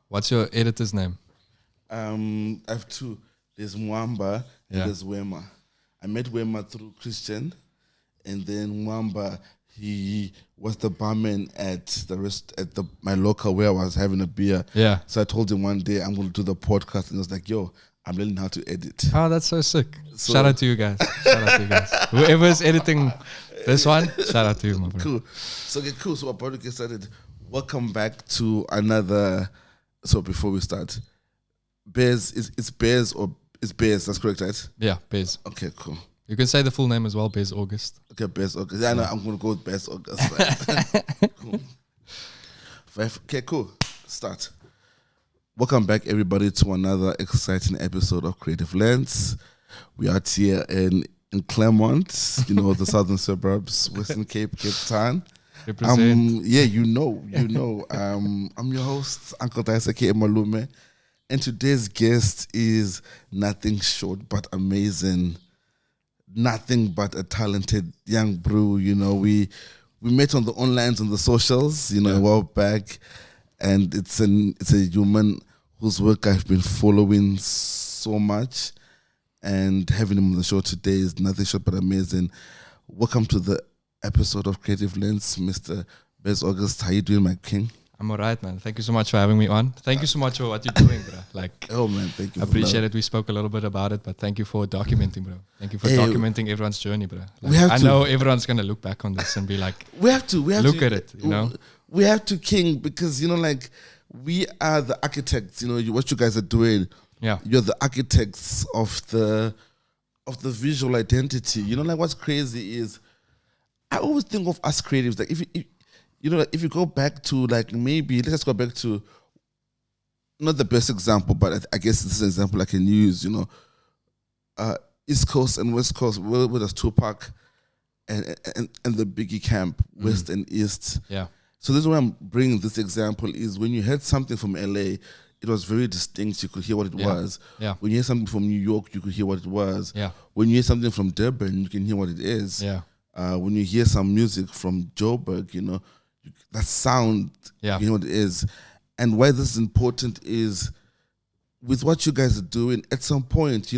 What's your editor's name? I have two. There's Mwamba and there's Wema. I met Wema through Christian, and then Mwamba, he was the barman at my local where I was having a beer. Yeah. So I told him one day I'm going to do the podcast, and he was like, "Yo, I'm learning how to edit." Oh, that's so sick. Shout out to you guys. Whoever's editing this one, shout out to you, my bro. Cool. So we're about to get started. Welcome back to another. So before we start, Bez, it's Bez or it's Bez, that's correct, right? Yeah, Bez. Okay, cool. You can say the full name as well, Bez August. Okay, Bez August. Yeah, I know, I'm going to go with Bez August. Right? Cool. Okay, cool. Start. Welcome back, everybody, to another exciting episode of Creative Lens. We are here in Claremont, the southern suburbs, Western Cape Town. Represent. Yeah, you know. I'm your host, Uncle Daisake Malume, and today's guest is nothing short but amazing, nothing but a talented young brew. We met on the onlines, on the socials, a while back, and it's a human whose work I've been following so much, and having him on the show today is nothing short but amazing. Welcome to the episode of Creative Lens, Mr. Bez August. How you doing, my king? I'm alright, man. Thank you so much for having me on. Thank you so much for what you're doing, bro. Oh man, thank you. I appreciate it. We spoke a little bit about it, but thank you for documenting, bro. Thank you for documenting everyone's journey, bro. I know everyone's gonna look back on this and be like, we have to look at it, We have to, king, because we are the architects. What you guys are doing. Yeah, you're the architects of the visual identity. What's crazy is, I always think of us creatives, like if you go back to maybe let's just go back to not the best example, but I guess this is an example I can use. East Coast and West Coast, where there's Tupac and the Biggie camp, West and East. Yeah. So this is why I'm bringing this example is when you heard something from LA, it was very distinct. You could hear what it was. Yeah. When you hear something from New York, you could hear what it was. Yeah. When you hear something from Durban, you can hear what it is. Yeah. When you hear some music from Joburg, that sound, you know what it is. And why this is important is with what you guys are doing, at some point,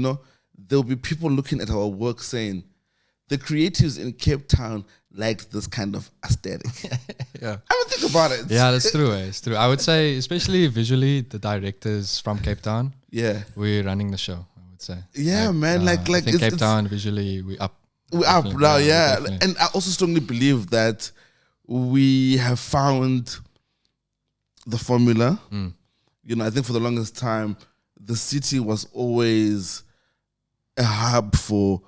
there'll be people looking at our work saying, the creatives in Cape Town like this kind of aesthetic. Yeah. I mean, think about it. Yeah, that's true. It's true. I would say, especially visually, the directors from Cape Town, we're running the show, I would say. Yeah, man. I think Cape Town, visually, we're up. We're up now, yeah. And I also strongly believe that we have found the formula. I think for the longest time, the city was always a hub for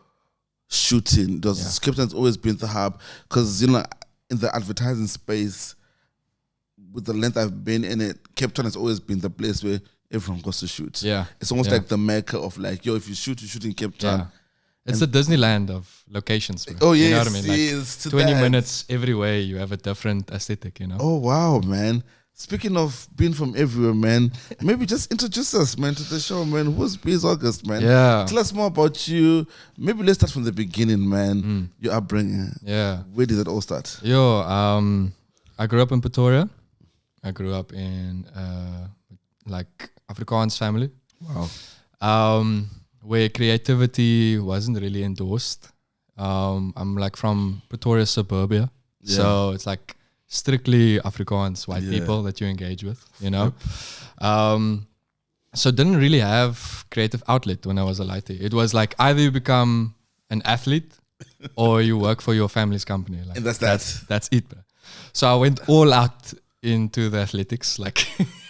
shooting. Cape Town's always been the hub because, in the advertising space, with the length I've been in it, Cape Town has always been the place where everyone goes to shoot. Yeah. It's almost like the mecca of if you shoot in Cape Town. Yeah. It's the Disneyland of locations, bro. Oh, yes. You know what I mean? Like 20 minutes every way, you have a different aesthetic, Oh, wow, man. Speaking of being from everywhere, man, maybe just introduce us, man, to the show, man. Who's Bez August, man? Yeah. Tell us more about you. Maybe let's start from the beginning, man. Your upbringing. Yeah. Where did it all start? I grew up in Pretoria. I grew up in Afrikaans family. Wow. Where creativity wasn't really endorsed. I'm from Pretoria suburbia. Yeah. So it's strictly Afrikaans white people that you engage with, So didn't really have creative outlet when I was a lighty. It was either you become an athlete or you work for your family's company. And that's it, bro. So I went all out into the athletics,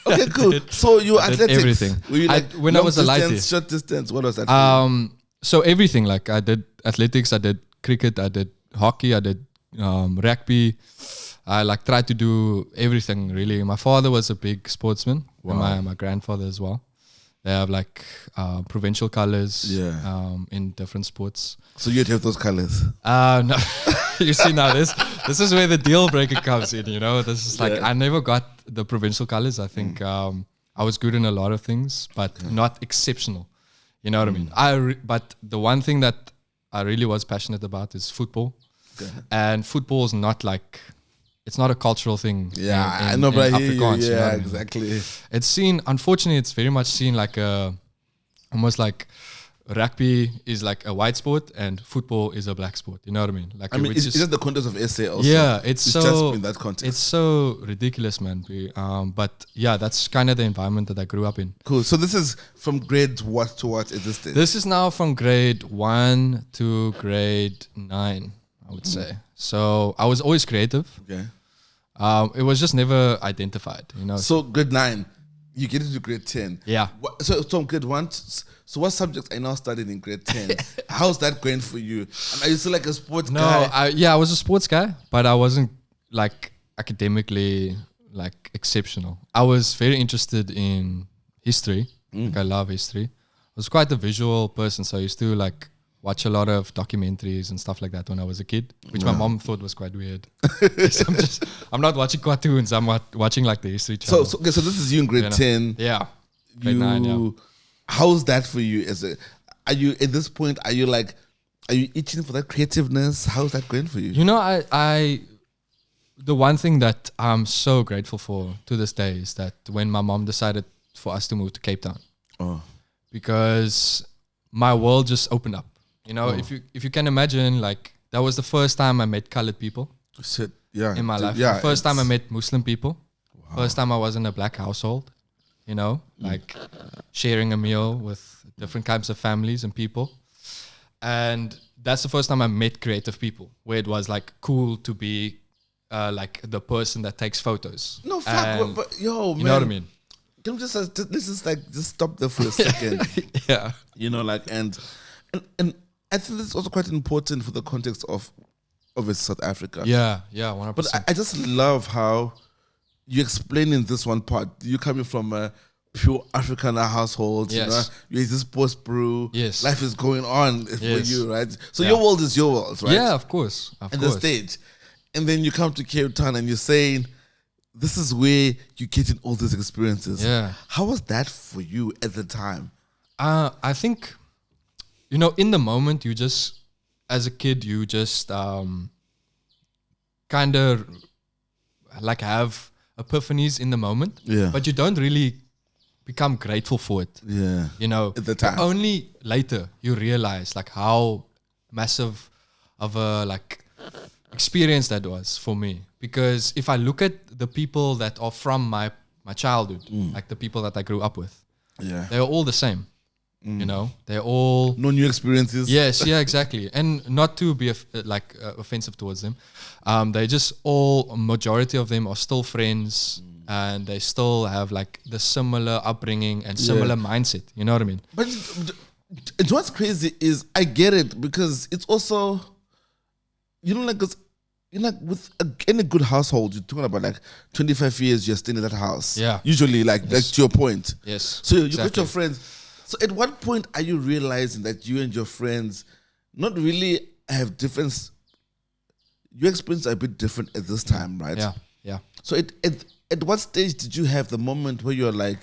Okay, cool. So you were athletics. Everything. Were you when I was a lighty, short distance. What was that? So everything. I did athletics. I did cricket. I did hockey. I did rugby. I tried to do everything really. My father was a big sportsman. Wow. And my grandfather as well. They have provincial colors. In different sports. So you'd have those colors. No. You see now this is where the deal breaker comes in. This is I never got the provincial colors. I think I was good in a lot of things, but not exceptional. You know what I mean? But the one thing that I really was passionate about is football. And football is not it's not a cultural thing. Yeah, I in know, but I hear you. Afrikaans, know Yeah, what I mean? exactly. It's seen, unfortunately, it's very much seen like almost like rugby is like a white sport and football is a black sport. You know what I mean? Like, I mean, which it's just the context of SA also. yeah, it's just so in that context. it's so ridiculous, man. But yeah, that's kind of the environment that I grew up in. Cool. So this is from grade what to what at this stage? This is now from grade 1 to grade 9, I would say. So I was always creative. Okay. It was just never identified, you know. So grade 9, you get into grade 10. Yeah. So from grade 1, so what subjects are you now studying in grade 10? How's that going for you? And are you still like a sports guy? I was a sports guy, but I wasn't like academically like exceptional. I was very interested in history. Like I love history. I was quite a visual person, so I used to like watch a lot of documentaries and stuff like that when I was a kid, which my mom thought was quite weird. I'm not watching cartoons. I'm watching like the history channel. So this is you in grade 10. Yeah. Grade 9, yeah. How's that for you? Are you at this point? Are you itching for that creativeness? How's that going for you? You know, I the one thing that I'm so grateful for to this day is that when my mom decided for us to move to Cape Town, because my world just opened up. You know, if you can imagine, like that was the first time I met colored people in my life. Yeah, the first time I met Muslim people. Wow. First time I was in a black household. You know, like sharing a meal with different types of families and people. And that's the first time I met creative people, where it was like cool to be like the person that takes photos. No, fuck, but yo, man. You know what I mean? Can we just just stop there for a second? Yeah. You know, like, and I think this is also quite important for the context of South Africa. Yeah, 100%. But I just love how you explain in this one part, you coming from a pure African household, yes. You know, you're this post brew, yes. Life is going on for yes. you, right? So your world is your world, right? Yeah, of course. The stage. And then you come to Cape Town and you're saying, this is where you're getting all these experiences. Yeah. How was that for you at the time? I think, you know, in the moment, you just, as a kid, you just kind of like have epiphanies in the moment, but you don't really become grateful for it. Yeah, you know, at the time. Only later you realize like how massive of a like experience that was for me. Because if I look at the people that are from my childhood, like the people that I grew up with, they're all the same. You know, they're all no new experiences. Yes, yeah, exactly. And not to be offensive towards them, they just all, majority of them are still friends, and they still have like the similar upbringing and similar mindset. You know what I mean? But what's crazy is I get it, because it's also, you know, like, with in a good household, you're talking about like 25 years you're staying in that house. Yeah. Usually, like to your point. Yes. So you got your friends. So at what point are you realizing that you and your friends not really have different? Your experiences are a bit different at this time, right? Yeah. So at what stage did you have the moment where you're like,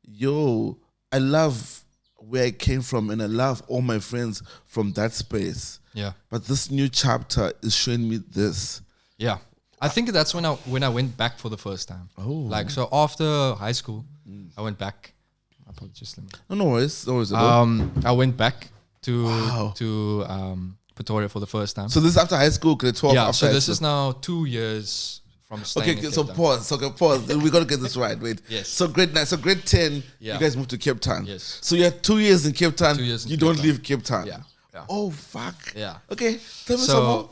yo, I love where I came from and I love all my friends from that space. Yeah. But this new chapter is showing me this. Yeah. I think that's when I went back for the first time. Oh. Like, so after high school, I went back. Apologies. No worries. I went back to Pretoria for the first time. So this is after high school, grade 12. Yeah, so this is now 2 years from staying in so Cape Town. pause. Okay, pause. We got to get this right. Wait. Yes. So grade 9, so grade 10, you guys moved to Cape Town. Yes. So you had 2 years in Cape Town. 2 years in you Cape don't Town. leave Cape Town. Yeah. Oh, fuck. Yeah. Okay, tell me some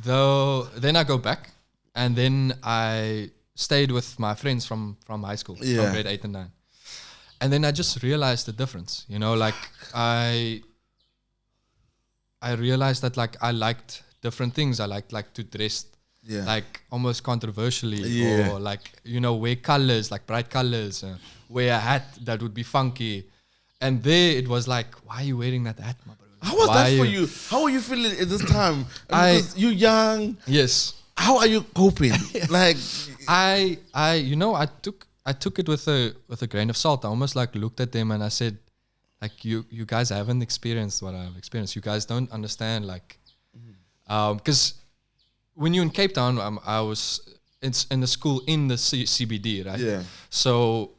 more. Then I go back, and then I stayed with my friends from high school, from grade 8 and 9. And then I just realized the difference, you know, like I realized that like I liked different things. I liked like to dress like almost controversially, or like, you know, wear colors, like bright colors, wear a hat that would be funky. And there it was like, why are you wearing that hat, my brother? How was that for you? How are you feeling at this time? Because you're young. Yes. How are you coping? Like, you know, I took it with a grain of salt. I almost like looked at them and I said, like, you guys haven't experienced what I've experienced. You guys don't understand, like, because when you're in Cape Town, I was it's in the school in the CBD, right? Yeah. So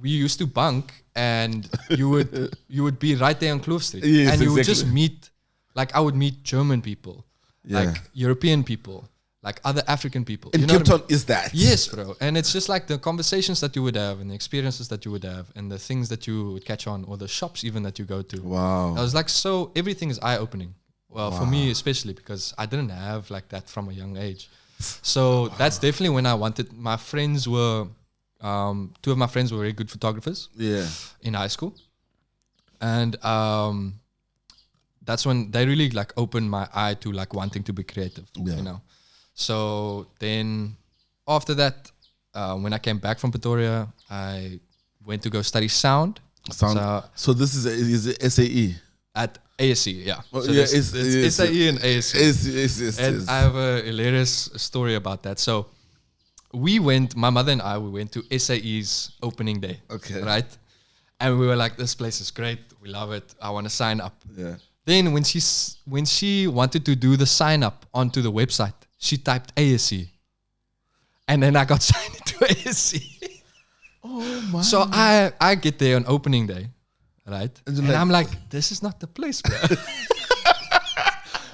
we used to bunk, and you would be right there on Kloof Street, Yes, and you would exactly. just meet, like I would meet German people, like European people, like other African people. In you know Cape what I mean? Town is that? Yes, bro. And it's just like the conversations that you would have, and the experiences that you would have, and the things that you would catch on, or the shops even that you go to. Wow. I was like, so everything is eye opening. Well, for me especially, because I didn't have like that from a young age. So that's definitely when I wanted. My friends were, two of my friends were very good photographers. Yeah. In high school, and that's when they really like opened my eye to like wanting to be creative. Yeah. You know. So then after that, when I came back from Pretoria, I went to go study sound. So this is it SAE? At ASC, yeah. Oh, So yeah, it's SAE and ASC. Yes. I have a hilarious story about that. So my mother and I, we went to SAE's opening day. Okay. Right? And we were like, this place is great. We love it. I want to sign up. Yeah. Then when she wanted to do the sign up onto the website, she typed ASC. And then I got signed into ASC. Oh my. So I get there on opening day, right? And like, I'm like, this is not the place, bro.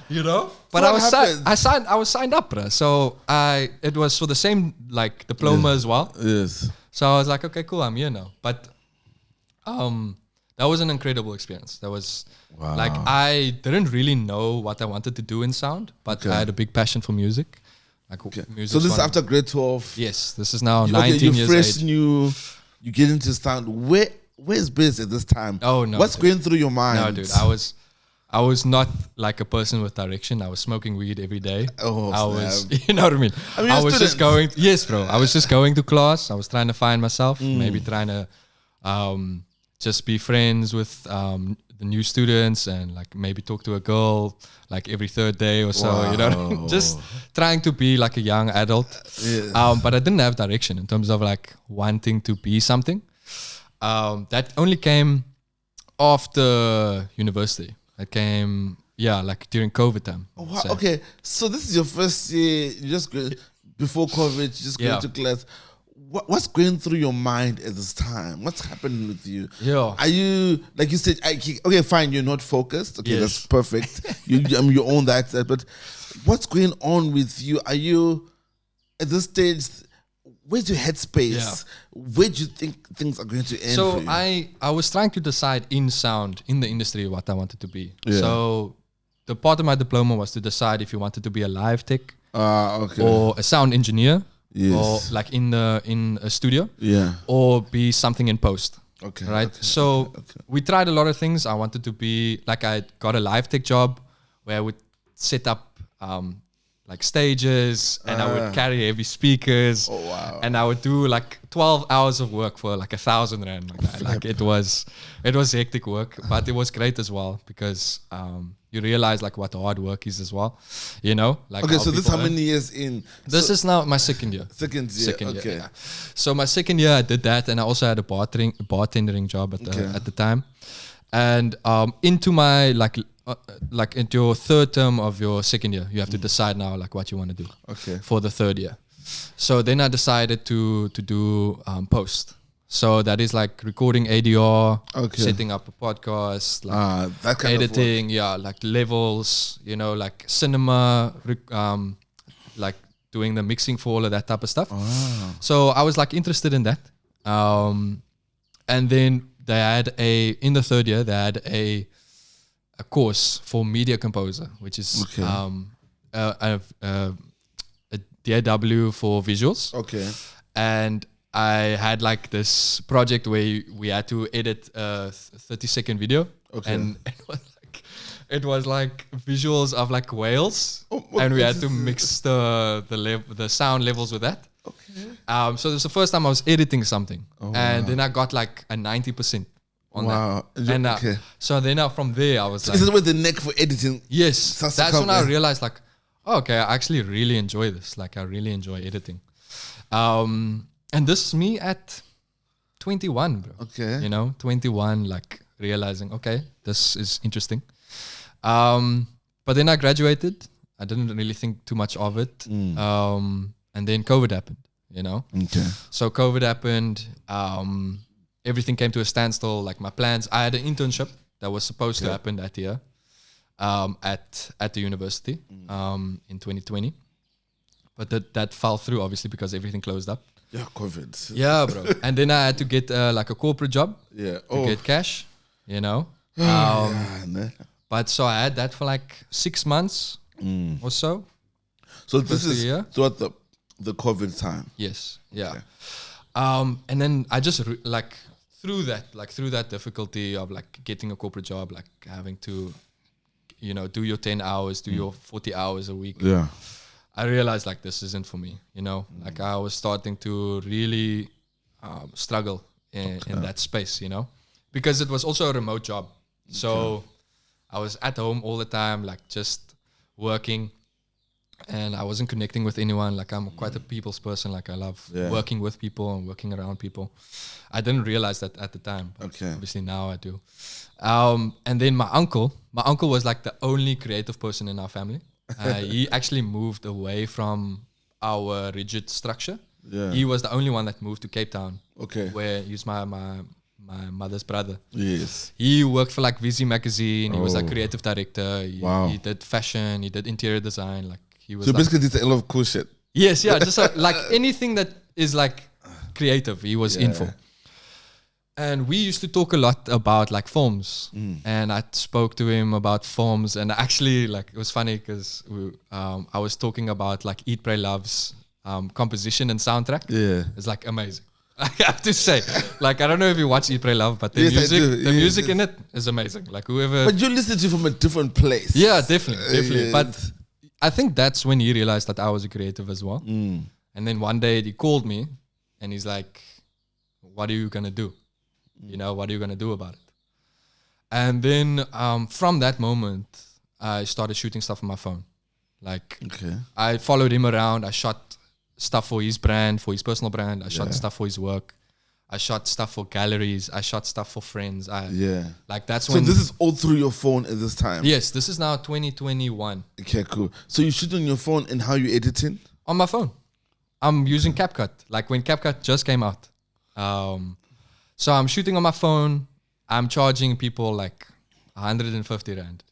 You know? But what I was signed up, bro. So it was for the same like diploma as well. Yes. So I was like, okay, cool, I'm here now. But that was an incredible experience. That was like, I didn't really know what I wanted to do in sound, but I had a big passion for music. Like music. So this is after grade 12. Yes, this is now 19 years fresh age. new. You get into sound. Where's Bez at this time? Oh no. What's dude. going through your mind? No, dude. I was not like a person with direction. I was smoking weed every day. Oh, I was, snap. you know what I mean? I was just going. Yes, bro. I was just going to class. I was trying to find myself. Mm. Maybe trying to just be friends with the new students, and like maybe talk to a girl like every third day or so. You know, what I mean? Just trying to be like a young adult. Yes. But I didn't have direction in terms of like wanting to be something. That only came after university. It came, like during COVID time. Oh, wow. Okay, so this is your first year. You just before COVID, you just going to class. What's going through your mind at this time? What's happening with you? Yeah. Are you, like you said, okay, fine, you're not focused. Okay, Yes. that's perfect. you own that. But what's going on with you? Are you, at this stage, where's your headspace? Yeah. Where do you think things are going to end So for you? I was trying to decide in sound, in the industry, what I wanted to be. Yeah. So the part of my diploma was to decide if you wanted to be a live tech Okay. or a sound engineer, Yes. or like in a studio, Yeah. or be something in post. Okay. Right. Okay, So okay. we tried a lot of things. I wanted to be like, I got a live tech job where I would set up like stages, and I would carry heavy speakers. Oh, wow. And I would do like 12 hours of work for like 1,000 rand. Like it was hectic work, but it was great as well, because you realize like what hard work is as well. You know, like Okay, so this people how earn. many years in? This is now my second year. Second year. Okay. Yeah. So my second year I did that, and I also had a bartending job at the time. And into my like into your third term of your second year, you have to decide now like what you want to do. Okay. For the third year. So then I decided to do post. So that is like recording ADR, setting up a podcast, like that kind editing, like levels, you know, like cinema, like doing the mixing for all of that type of stuff. So I was like interested in that. And then they had in the third year, they had a course for media composer, which is a DAW for visuals. Okay. And I had like this project where we had to edit a 30-second video. Okay. And it was like visuals of like whales, and we had to mix the sound levels with that. Okay. So this was the first time I was editing something, and then I got like a 90% on that. And so then from there I was like, is it with the neck for editing? Yes, that's when I realized like, okay, I actually really enjoy this. Like I really enjoy editing. And this is me at 21, bro. Okay. You know, 21, like realizing, okay, this is interesting. But then I graduated. I didn't really think too much of it. and then COVID happened. Okay. So COVID happened. Everything came to a standstill. Like my plans, I had an internship that was supposed to happen that year, at the university, in 2020, but that fell through obviously because everything closed up. Yeah, COVID. Yeah, bro. And then I had to get like a corporate job to get cash. But so I had that for like 6 months or so. So this is year. throughout the COVID time. Yes. Yeah. Okay. And then I just through that difficulty of like getting a corporate job, like having to, do your 10 hours, do your 40 hours a week. Yeah. I realized like this isn't for me. Like I was starting to really struggle in that space. Because it was also a remote job. So I was at home all the time, like just working, and I wasn't connecting with anyone. Like I'm quite a people's person. Like I love working with people and working around people. I didn't realize that at the time. Okay. Obviously now I do. And then my uncle was like the only creative person in our family. He actually moved away from our rigid structure. Yeah. He was the only one that moved to Cape Town. Okay. Where he's my mother's brother. Yes. He worked for like VZ magazine. He was like creative director. He did fashion. He did interior design. Like he was. So basically, did a lot of cool shit. Yes, yeah. Just like anything that is like creative, he was in for. And we used to talk a lot about like films, and I spoke to him about films. And actually, like it was funny because I was talking about like Eat, Pray, Love's composition and soundtrack. Yeah, it's like amazing. I have to say, like I don't know if you watch Eat, Pray, Love, but the music in it is amazing. Like whoever. But you listen to it from a different place. Yeah, definitely. But I think that's when he realized that I was a creative as well. And then one day he called me, and he's like, "What are you gonna do? What are you gonna do about it?" And then from that moment, I started shooting stuff on my phone. Like I followed him around. I shot stuff for his brand, for his personal brand. I shot stuff for his work. I shot stuff for galleries. I shot stuff for friends. Like that's when. So this is all through your phone at this time? Yes, this is now 2021. Okay, cool. So you shoot on your phone, and how you editing? On my phone. I'm using CapCut. Like when CapCut just came out. So I'm shooting on my phone. I'm charging people like 150 Rand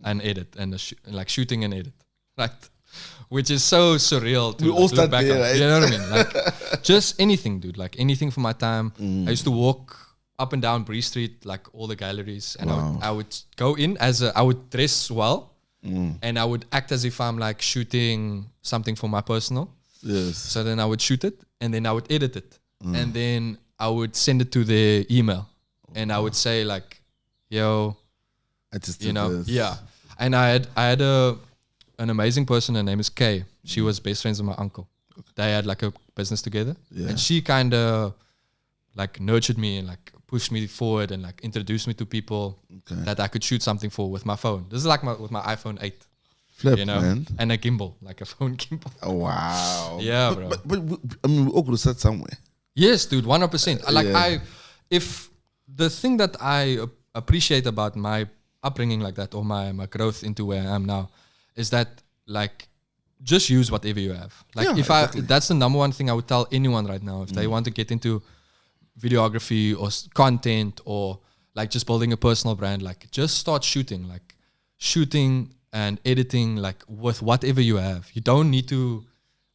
an edit and like shooting and edit. Right. Which is so surreal to we all start look back there, on. right? You know what I mean? Like just anything, dude. Like anything for my time. I used to walk up and down Bree Street, like all the galleries, and I would go in I would dress well, and I would act as if I'm like shooting something for my personal. Yes. So then I would shoot it, and then I would edit it, and then I would send it to the email, and I would say like, "Yo, I just did this. yeah." And I had an amazing person. Her name is Kay. She was best friends with my uncle. They had like a business together, and she kind of like nurtured me and like pushed me forward and like introduced me to people that I could shoot something for with my phone. This is like with my iPhone 8. Flip, man. And a gimbal, like a phone gimbal. Oh, wow. Yeah, bro. But I mean, we all could have sat somewhere. Yes, dude, 100%. Like if the thing that I appreciate about my upbringing like that, or my growth into where I am now, is that like just use whatever you have. Like that's the number one thing I would tell anyone right now if they want to get into videography or content or like just building a personal brand. Like just start shooting, like shooting and editing, like with whatever you have. You don't need to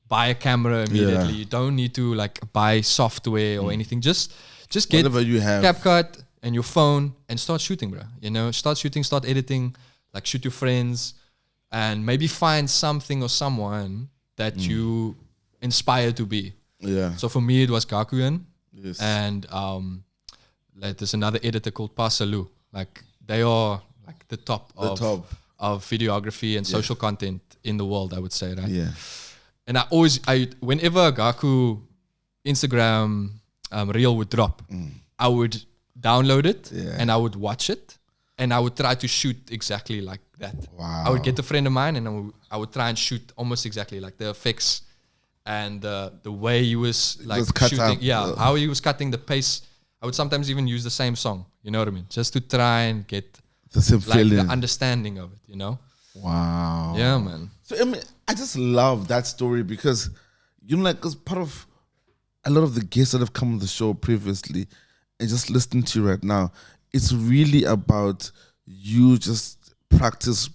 buy a camera immediately. You don't need to like buy software or anything. Just get whatever you have, CapCut and your phone, and start shooting, bro. Start shooting, start editing, like shoot your friends, and maybe find something or someone that you inspire to be. Yeah. So for me, it was Gakuyan. Yes. And like there's another editor called Pasalu. Like they are like the top of videography and social content in the world, I would say, right? Yeah. And whenever Gaku Instagram reel would drop, I would download it and I would watch it, and I would try to shoot exactly like that. Wow. I would get a friend of mine and I would try and shoot almost exactly like the effects and the way he was like shooting. Yeah, how he was cutting the pace. I would sometimes even use the same song, you know what I mean? Just to try and get the same feeling, the understanding of it, Wow. Yeah, man. So I mean, I just love that story because, you know, like, because part of a lot of the guests that have come on the show previously and just listening to you right now, it's really about you just practice.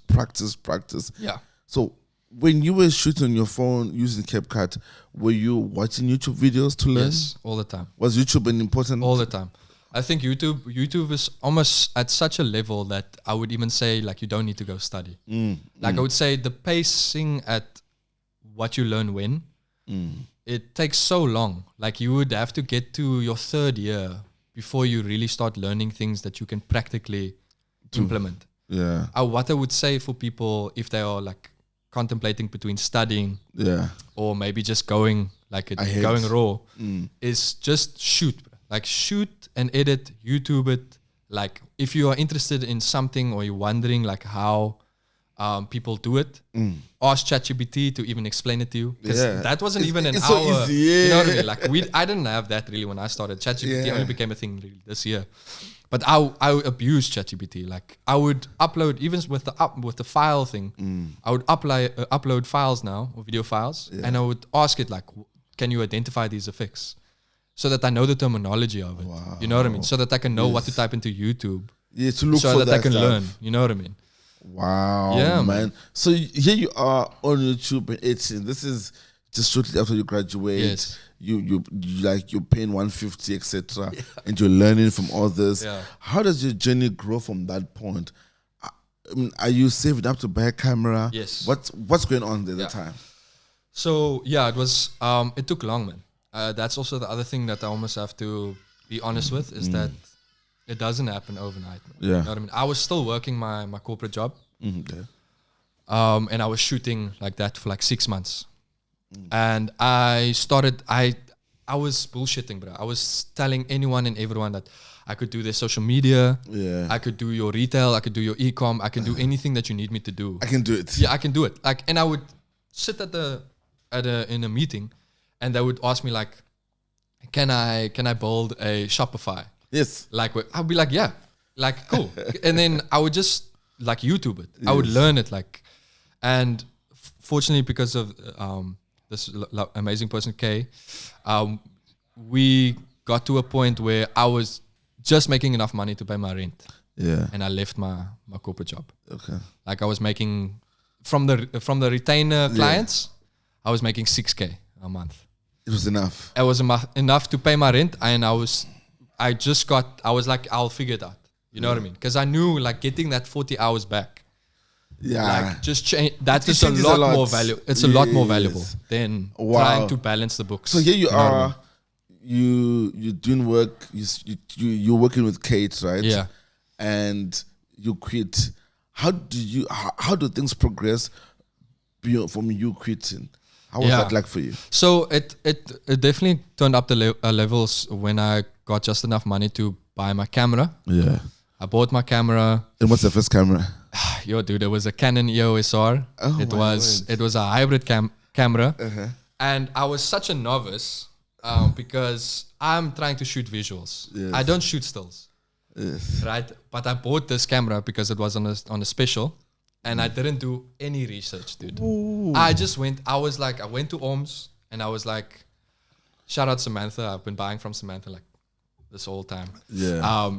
Yeah. So when you were shooting on your phone using CapCut, were you watching YouTube videos to learn? Yes, all the time. Was YouTube an important? All the time. I think YouTube is almost at such a level that I would even say like you don't need to go study. I would say the pacing at what you learn when, it takes so long. Like you would have to get to your third year before you really start learning things that you can practically implement. Yeah. What I would say for people if they are like contemplating between studying or maybe just going like going raw is just shoot. Like shoot and edit, YouTube it. Like if you are interested in something or you're wondering like how people do it, ask ChatGPT to even explain it to you. Because that wasn't even an hour. So easy, You know what I mean? Like I didn't have that really when I started. ChatGPT only became a thing really this year. But I abused ChatGPT. Like I would upload even with the file thing. I would upload files now or video files, and I would ask it like, can you identify these effects? So that I know the terminology of it. Wow. You know what I mean? So that I can know what to type into YouTube. Yeah, to look so for that I can stuff. learn. You know what I mean? Wow, Yeah, man. So here you are on YouTube and editing. This is just shortly after you graduate. Yes. You like you're paying 150, etc. And you're learning from others. Yeah. How does your journey grow from that point? I mean, are you saving up to buy a camera? Yes. What's going on there at the time? So it was it took long, man. That's also the other thing that I almost have to be honest with is that it doesn't happen overnight. Man. Yeah. You know what I mean? I was still working my corporate job. Okay. And I was shooting like that for like 6 months. And I started, I was bullshitting, bro. I was telling anyone and everyone that I could do their social media. Yeah. I could do your retail. I could do your e-com. I can do anything that you need me to do. I can do it. Yeah, I can do it. Like, and I would sit in a meeting, and they would ask me like, "Can I build a Shopify?" Yes. Like, I'd be like, "Yeah," like cool. And then I would just like YouTube it. I would learn it like, and fortunately because of this amazing person Kay, we got to a point where I was just making enough money to pay my rent. Yeah. And I left my corporate job. Okay. Like I was making from the retainer clients, I was making 6K a month. It was enough. It was enough to pay my rent, and I was like, I'll figure it out. You know what I mean? Because I knew like getting that 40 hours back. Yeah. Like just change. That is a lot more valuable. It's a lot more valuable than trying to balance the books. So here you know what I are. mean? You're doing work. You're working with Kate, right? Yeah. And you quit. How do things progress from you quitting? How was that like for you? So it definitely turned up the levels when I got just enough money to buy my camera. Yeah. I bought my camera. And what's the first camera? Yo, dude, it was a Canon EOS R. Oh, it was a hybrid camera, And I was such a novice because I'm trying to shoot visuals. Yes. I don't shoot stills, right? But I bought this camera because it was on a special, and I didn't do any research, dude. Ooh. I went to OMS and I was like, shout out Samantha. I've been buying from Samantha like this whole time. Yeah.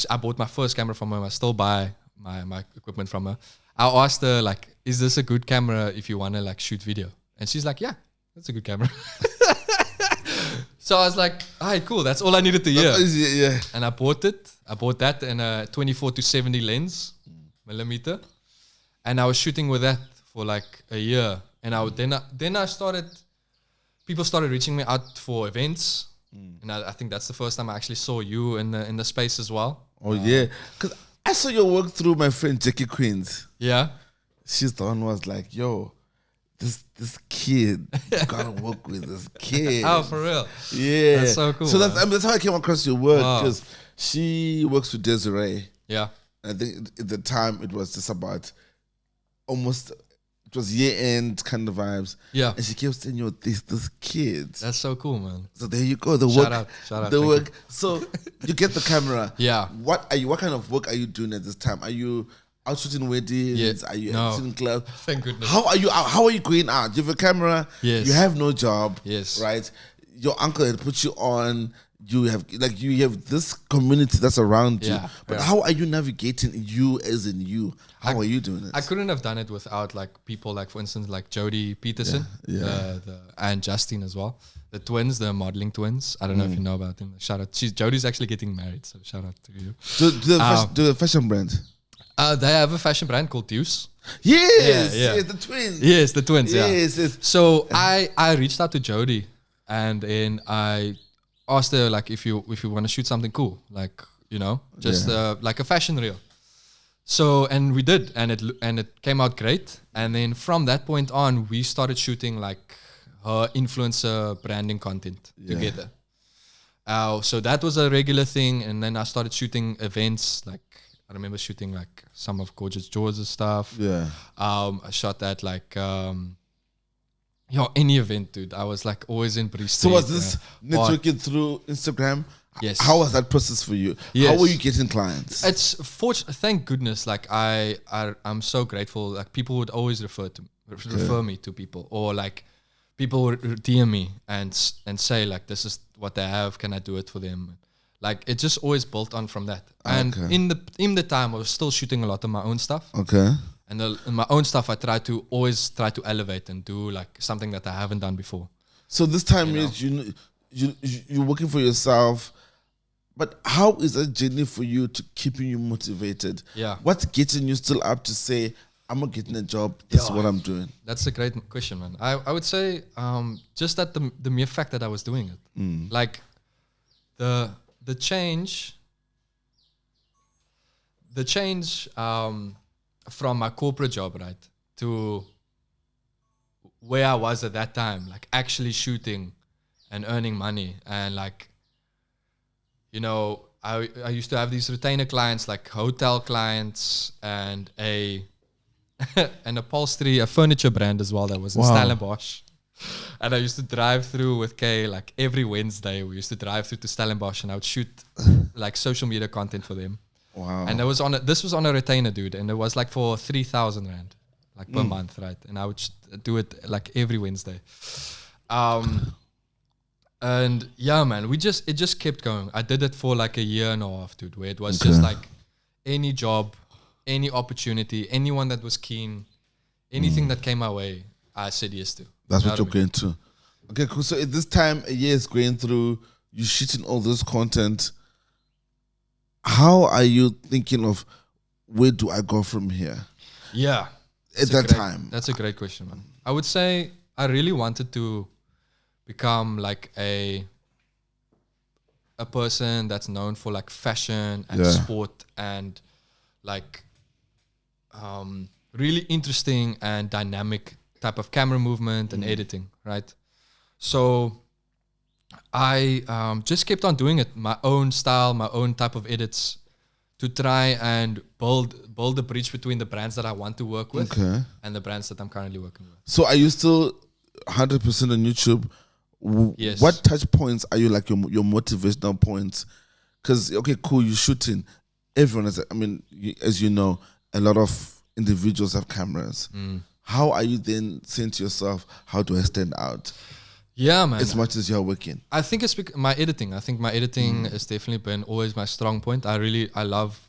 I bought my first camera from her. I still buy my equipment from her. I asked her like, is this a good camera if you want to like shoot video? And she's like, yeah, that's a good camera. So I was like, all right, cool. That's all I needed to hear. Yeah. And I bought it. I bought that in a 24-70 lens millimeter. And I was shooting with that for like a year. And then I started, people started reaching me out for events. And I think that's the first time I actually saw you in the space as well. Oh yeah. Because I saw your work through my friend Jackie Queens. Yeah. She's the one who was like, yo, this kid, you gotta work with this kid. Oh, for real? Yeah. That's so cool. So that's how I came across your work, Wow. because she works with Desiree. Yeah. I think at the time it was just about it was year-end kind of vibes. Yeah. And she kept saying, yo, this kid. That's so cool, man. So there you go, Shout out. The work. So you get the camera. Yeah. What kind of work are you doing at this time? Are you out shooting weddings? Yeah. Are you No. out shooting clubs? Thank goodness. How are you? How are you going out? You have a camera. Yes. You have no job. Yes. Right. Your uncle had put you on. You have this community that's around you. Yeah, But yeah. how are you navigating you as in you? How are you doing it? I couldn't have done it without like people like, for instance, like Jodie Peterson, and Justine as well. The twins, the modeling twins. I don't know if you know about them. Shout out. Jodie's actually getting married, so shout out to you. Do the fashion brand? They have a fashion brand called Deuce. Yes, Yeah. yes, the twins. Yes, the twins. Yes, Yeah. yes. So I reached out to Jodie, and then I asked her like if you want to shoot something cool, like just like a fashion reel. So and we did, and it came out great. And then from that point on, we started shooting like her influencer branding content together. So that was a regular thing, and then I started shooting events. Like I remember shooting like some of Gorgeous George's stuff. Yeah. I shot that like any event, dude. I was like always in Bristol. So was this networking through Instagram? Yes. How was that process for you? Yes. How were you getting clients? It's fortunate. Thank goodness. Like I'm so grateful. Like people would always refer me to people, or like people would DM me and say like, this is what they have. Can I do it for them? Like it just always built on from that. And in the time, I was still shooting a lot of my own stuff. Okay. And in my own stuff, I always try to elevate and do like something that I haven't done before. So this time is you're working for yourself, but how is that journey for you to keeping you motivated? Yeah. What's getting you still up to say, I'm not getting a job, this is what I'm doing? That's a great question, man. I would say just that the mere fact that I was doing it. Like the change from my corporate job, right, to where I was at that time, like actually shooting and earning money. And like, I used to have these retainer clients, like hotel clients and an upholstery, a furniture brand as well that was in Stellenbosch. And I used to drive through with Kay, like every Wednesday we used to drive through to Stellenbosch, and I would shoot like social media content for them. Wow. And this was on a retainer, dude, and it was like for 3,000 rand, like per month, right? And I would do it like every Wednesday. And yeah, man, it just kept going. I did it for like a year and a half, dude, where it was just like any job, any opportunity, anyone that was keen, anything that came my way, I said yes to. That's what you're going to. Okay, cool. So at this time, a year is going through, you're shooting all this content. How are you thinking of where do I go from here? Yeah. At that time. That's a great question, man. I would say I really wanted to become like a person that's known for like fashion and sport and like really interesting and dynamic type of camera movement and editing, right? So I just kept on doing it, my own style, my own type of edits, to try and build a bridge between the brands that I want to work with and the brands that I'm currently working with. So are you still 100% on YouTube? Yes. What touch points are you like your motivational points? Because, okay, cool, you're shooting. Everyone is, as you know, a lot of individuals have cameras. How are you then saying to yourself, how do I stand out? Yeah, man. As much as you're working. I think it's my editing. I think my editing has definitely been always my strong point. I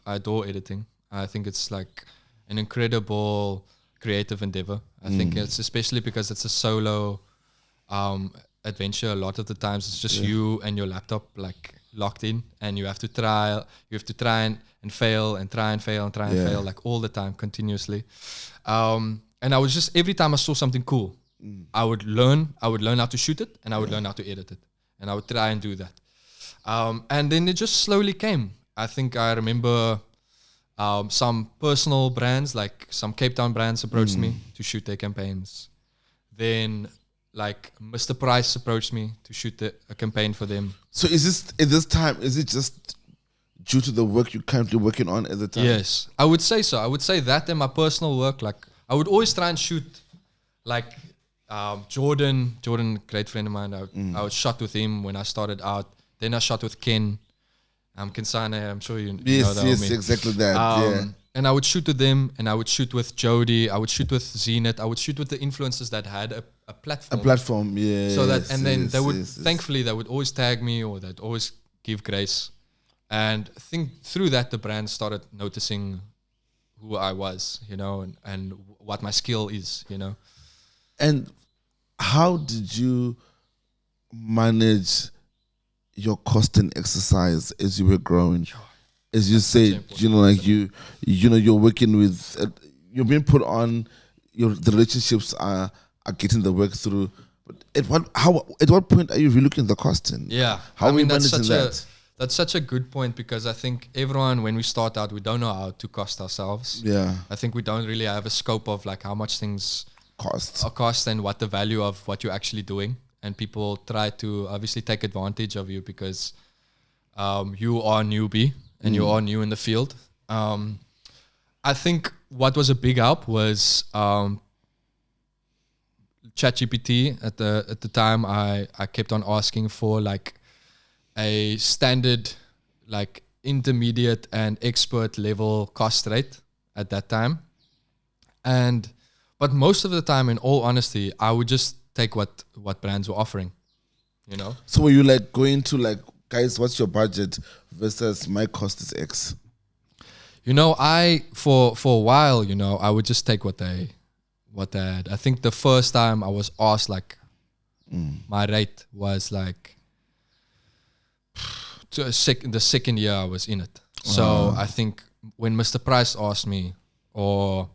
adore editing. I think it's like an incredible creative endeavor. I think it's especially because it's a solo adventure. A lot of the times it's just you and your laptop like locked in, and you have to try and fail and try and fail and try and fail like all the time continuously. And I was just, every time I saw something cool, I would learn how to shoot it, and I would learn how to edit it, and I would try and do that. And then it just slowly came. I think I remember some personal brands, like some Cape Town brands approached me to shoot their campaigns. Then like Mr. Price approached me to shoot a campaign for them. So is it just due to the work you're currently working on at the time? Yes, I would say so. I would say that in my personal work, like I would always try and shoot like Jordan, great friend of mine. I would shot with him when I started out. Then I shot with Ken. Kensane, I'm sure you know that. Yes, exactly that. and I would shoot with them, and I would shoot with Jody, I would shoot with Zenith, I would shoot with the influencers that had a platform. A platform, yeah. So that, and then they would, thankfully, they would always tag me, or they'd always give grace. And I think through that, the brand started noticing who I was, you know, and what my skill is, you know. And how did you manage your costing exercise as you were growing? As you said, you know, like you know, you're working with, you're being put on, the relationships are getting the work through. But at what point are you relooking the costing? Yeah, how are we managing that? That's such a good point, because I think everyone, when we start out, we don't know how to cost ourselves. Yeah. I think we don't really have a scope of like how much things cost and what the value of what you're actually doing. And people try to obviously take advantage of you because you are newbie and you are new in the field. I think what was a big help was ChatGPT. At the time, I kept on asking for like a standard, like intermediate and expert level cost rate at that time. But most of the time, in all honesty, I would just take what brands were offering, you know? So were you like going to like, guys, what's your budget versus my cost is X? You know, for a while, you know, I would just take what they had. I think the first time I was asked, like, my rate was like, the second year I was in it. So I think when Mr. Price asked me, or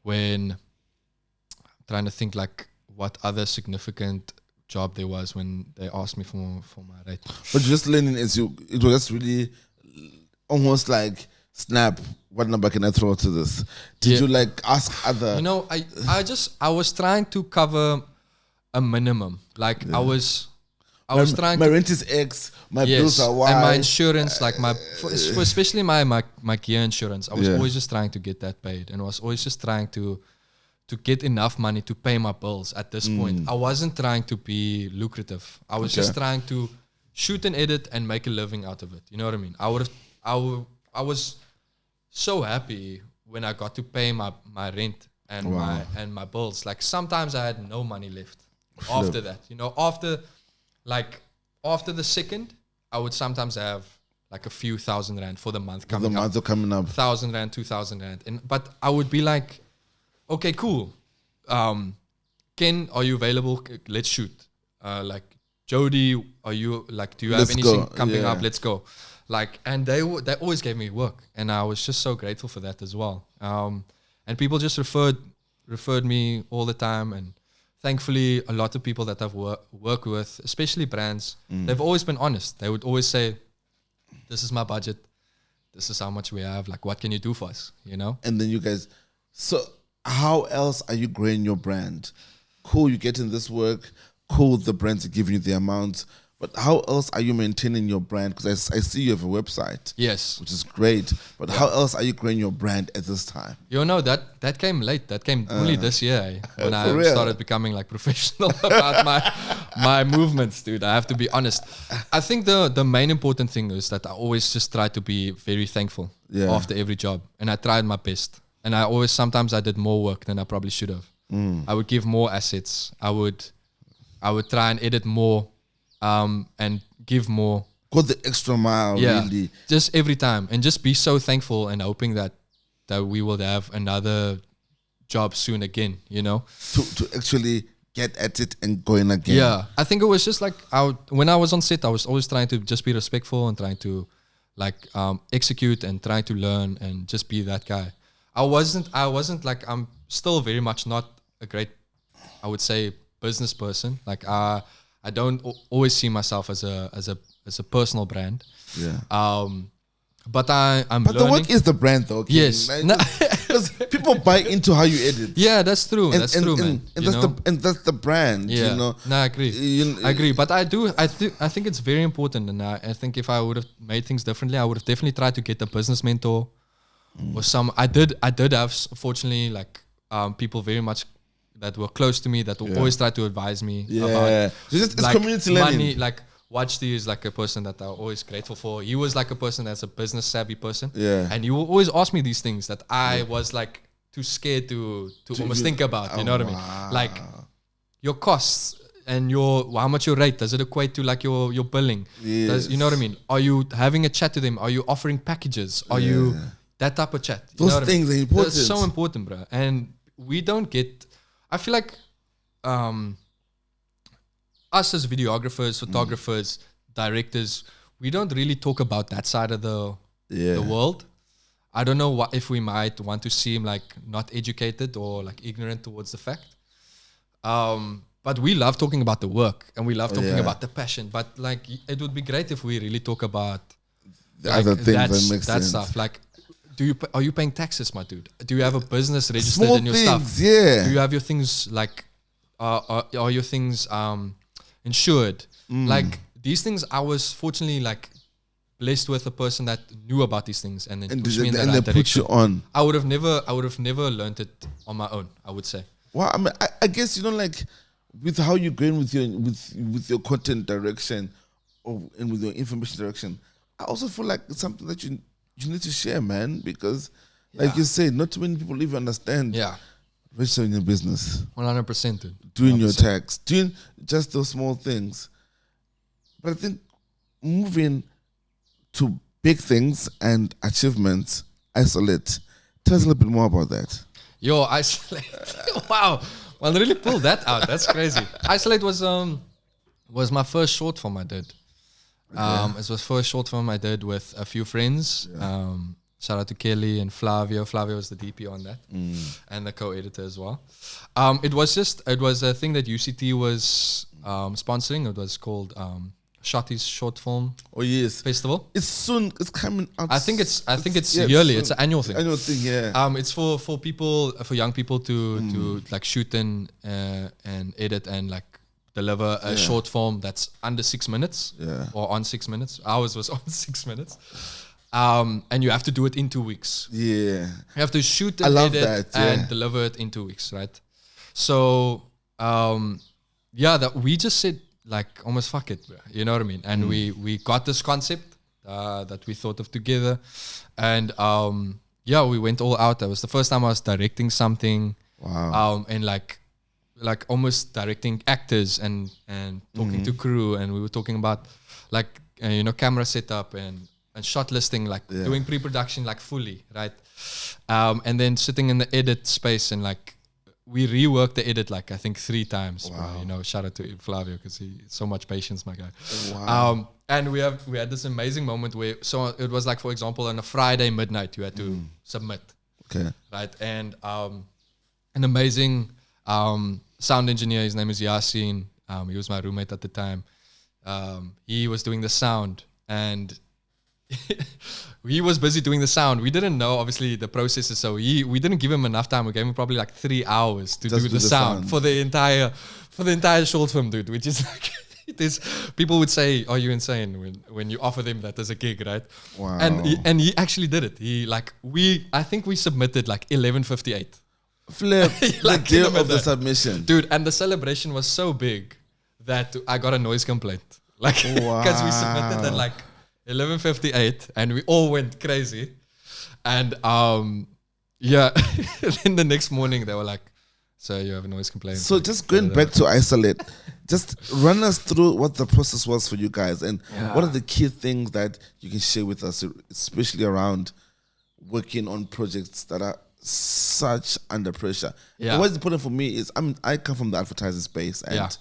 when, I'm trying to think like what other significant job there was when they asked me for my rate. But just learning it was just really almost like, snap, what number can I throw to this? Did you like ask other? You know, I was trying to cover a minimum. Like I was trying. My rent is X. My bills are Y. And my insurance, like especially my gear insurance, I was always just trying to get that paid, and I was always just trying to get enough money to pay my bills at this point. I wasn't trying to be lucrative. I was just trying to shoot and edit and make a living out of it. You know what I mean? I was so happy when I got to pay my rent and my bills. Like sometimes I had no money left after that. You know, after the second, I would sometimes have like a few $1,000 for the month coming up. 1,000 rand, 2,000 rand. But I would be like, okay, cool. Ken, are you available? Let's shoot. Like Jody, are you like? Do you have anything coming up? Let's go. Like, and they always gave me work, and I was just so grateful for that as well. And people just referred me all the time, and thankfully, a lot of people that I've worked with, especially brands, they've always been honest. They would always say, "This is my budget. This is how much we have. Like, what can you do for us?" You know. And then you guys. So, how else are you growing your brand? Cool, you're getting this work. Cool, the brands are giving you the amount. But how else are you maintaining your brand? Because I see you have a website. Yes. Which is great. But how else are you growing your brand at this time? You know, that came late. That came only this year when I started becoming like professional about my movements, dude. I have to be honest. I think the main important thing is that I always just try to be very thankful after every job. And I tried my best. And sometimes I did more work than I probably should have. I would give more assets. I would try and edit more. And give more. Go the extra mile, really. Just every time. And just be so thankful and hoping that we will have another job soon again, you know? To actually get at it and going again. Yeah. I think it was just like, when I was on set, I was always trying to just be respectful and trying to like execute and trying to learn and just be that guy. I wasn't like, I'm still very much not a great, I would say, business person. Like, I don't always see myself as a personal brand. Yeah. But I'm learning. But the work is the brand, though. Okay? Yes. Because people buy into how you edit. Yeah, that's true. That's true, man. And that's the brand. Yeah. You know? No, I agree. I agree. But I think it's very important. And I think if I would have made things differently, I would have definitely tried to get a business mentor or some. I did have, fortunately, like people very much that were close to me that always try to advise me about it's like community learning. money, like Wajdi is like a person that I'm always grateful for. He was like a person that's a business savvy person. Yeah. And he will always ask me these things that I was like too scared to almost think about. You know what I mean? Like your costs and how much your rate, does it equate to like your billing? Yes. You know what I mean? Are you having a chat to them? Are you offering packages? Are you that type of chat? You Those know what things I mean? are important. It's so important, bro. And we don't get, I feel like us as videographers, photographers, directors, we don't really talk about that side of the world. I don't know if we might want to seem like not educated or like ignorant towards the fact. But we love talking about the work and we love talking about the passion. But like, it would be great if we really talk about the like, other things that make that sense. stuff. Like, are you paying taxes, my dude? Do you have a business registered Small in your things, stuff? yeah. Do you have your things like, are your things insured? Like these things, I was fortunately like blessed with a person that knew about these things and then pushed me in the right they put direction. you on. I would have never learned it on my own, I would say. Well, I mean, I guess, you know, like with how you're going with your content direction and with your information direction, I also feel like it's something that you need to share, man, because like you say, not too many people even understand registering your business, 100%, dude. doing 100%. your tax, doing just those small things. But I think moving to big things and achievements, Isolate. Tell us a little bit more about that. Yo, Isolate. Wow. Well, really pulled that out. That's crazy. Isolate was my first short film I did. It was first short film I did with a few friends. Shout out to Kelly and Flavio. Flavio was the DP on that and the co-editor as well. It was a thing that UCT was sponsoring. It was called Shotty's Short Film Festival. It's coming out. I think it's yearly. It's an annual thing. It's for people, for young people to like shoot and edit and like deliver a short film that's under 6 minutes or on 6 minutes. Ours was on 6 minutes. And you have to do it in 2 weeks. Yeah. You have to shoot and edit and deliver it in 2 weeks, right? So, that we just said, like, almost fuck it, bro. You know what I mean? And we got this concept that we thought of together. And, we went all out. That was the first time I was directing something. Wow. And like almost directing actors and talking to crew. And we were talking about, like, camera setup and shot listing, like doing pre-production like fully, right? And then sitting in the edit space and like we reworked the edit like I think 3 times. Wow. Bro. Shout out to Flavio because he so much patience, my guy. Wow. And we had this amazing moment where it was like, for example, on a Friday midnight you had to submit. Okay. Right. And an amazing sound engineer, his name is Yasin. He was my roommate at the time. He was doing the sound and he was busy doing the sound. We didn't know, obviously, the processes, so we didn't give him enough time. We gave him probably like 3 hours to do the sound for the entire short film, dude. Which is like, people would say, "Are you insane?" when you offer them that as a gig, right? Wow. And he actually did it. I think we submitted like 11:58. Flip like the day of the submission, dude. And the celebration was so big that I got a noise complaint, like because we submitted at like 11:58 and we all went crazy. And then the next morning they were like, so you have a noise complaint. So just going back to Isolate, just run us through what the process was for you guys and what are the key things that you can share with us, especially around working on projects that are such under pressure. What's important for me is I come from the advertising space and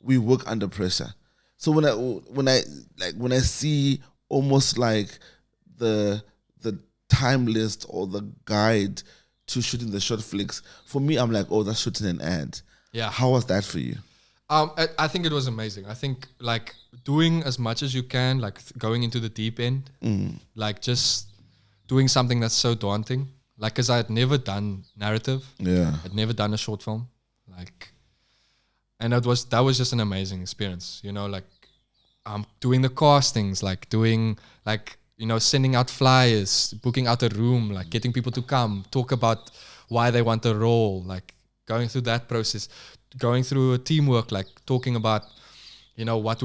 we work under pressure. So when I see almost like the time list or the guide to shooting the short flicks, for me I'm like, oh, that's shooting an ad. Yeah. How was that for you? I think it was amazing. I think like doing as much as you can, like going into the deep end, like just doing something that's so daunting. Like, cause I had never done narrative. Yeah. I'd never done a short film. Like, and that was just an amazing experience, like doing the castings, like doing like, sending out flyers, booking out a room, like getting people to come, talk about why they want the role, like going through that process, going through a teamwork, like talking about, you know, what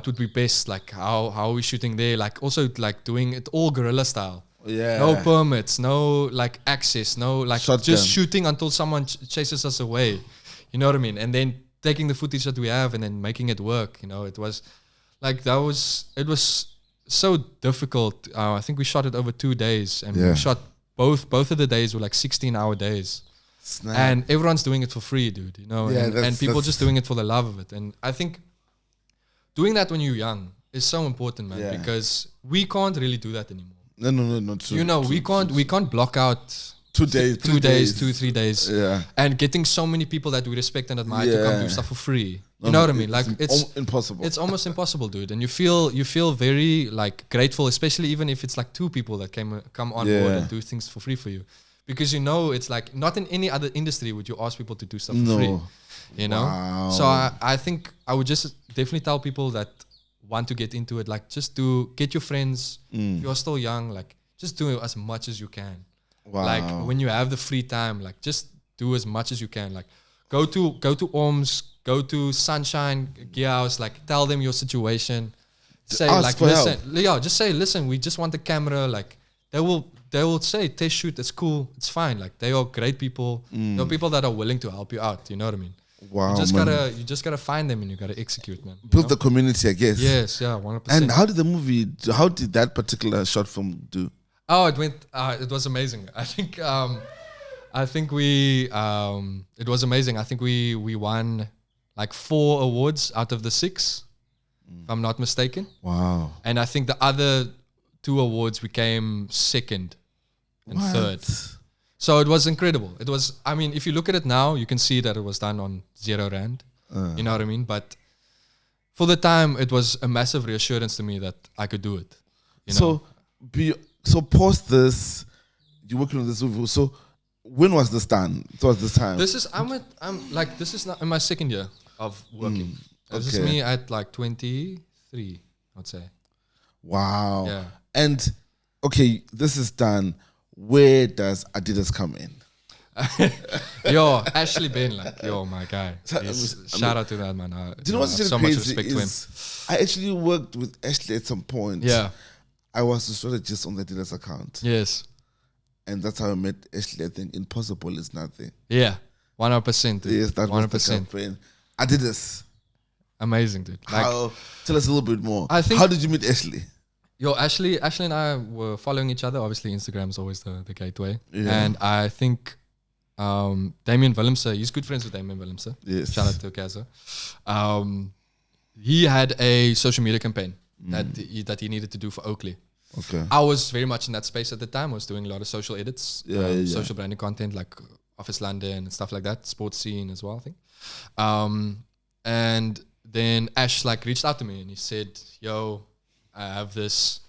would be best? Like how are we shooting there? Like also like doing it all guerrilla style. Yeah. No permits, no like access, no like Shotgun. just shooting until someone chases us away. You know what I mean? And then taking the footage that we have and then making it work. You know, it was so difficult. I think we shot it over 2 days, and we shot both of the days were like 16-hour days. Snap. And everyone's doing it for free, dude. You know, and people just doing it for the love of it. And I think doing that when you're young is so important, man, because we can't really do that anymore. No. You know, we can't block out 2 days, 2 days, 3 days, Yeah. and getting so many people that we respect and admire to come do stuff for free. You know what I mean? Like it's impossible. It's almost impossible, dude. And you feel very like grateful, especially even if it's like 2 people that come on board and do things for free for you, because you know it's like not in any other industry would you ask people to do stuff for free. You know, so I think I would just definitely tell people that want to get into it, like just get your friends. If you're still young, like just do as much as you can. Like when you have the free time, like just do as much as you can. Like go to OMS, go to Sunshine Gear House, like tell them your situation. Say like listen, just say listen, we just want the camera. Like they will say test shoot, it's cool, it's fine. Like they are great people. There are people that are willing to help you out. You know what I mean? Wow, you just gotta find them and you gotta execute, man. Build the community, I guess. Yes, yeah, 100%. And how did that particular short film do? Oh, it was amazing. I think we it was amazing. I think we won like 4 awards out of the 6, if I'm not mistaken. Wow. And I think the other 2 awards we came second and third. So it was incredible. It was, I mean, if you look at it now, you can see that it was done on 0 rand. You know what I mean? But for the time, it was a massive reassurance to me that I could do it. You know? So post this, you're working on this movie. So when was this done? Towards this time? This is this is not in my 2nd year of working. This is me at like 23, I'd say. Wow. Yeah. And okay, this is done. Where does Adidas come in? Yo, Ashley Ben, like, yo, my guy. Shout out to that man. Do you know what's so crazy much respect to him. I actually worked with Ashley at some point. Yeah. I was a strategist on the Adidas account. Yes. And that's how I met Ashley. I think impossible is nothing. Yeah. 100%. Dude. Yes, that 100%. was the campaign. Adidas. Amazing, dude. Like, tell us a little bit more. How did you meet Ashley? Yo, Ashley and I were following each other. Obviously, Instagram is always the gateway. Yeah. And I think Damien Willemse, he's good friends with Damien Willemse. Yes. Shout out to Kaza. He had a social media campaign that he needed to do for Oakley. Okay. I was very much in that space at the time. I was doing a lot of social edits, social branding content like Office London and stuff like that, sports scene as well, I think. And then Ash like reached out to me and he said, yo, I have this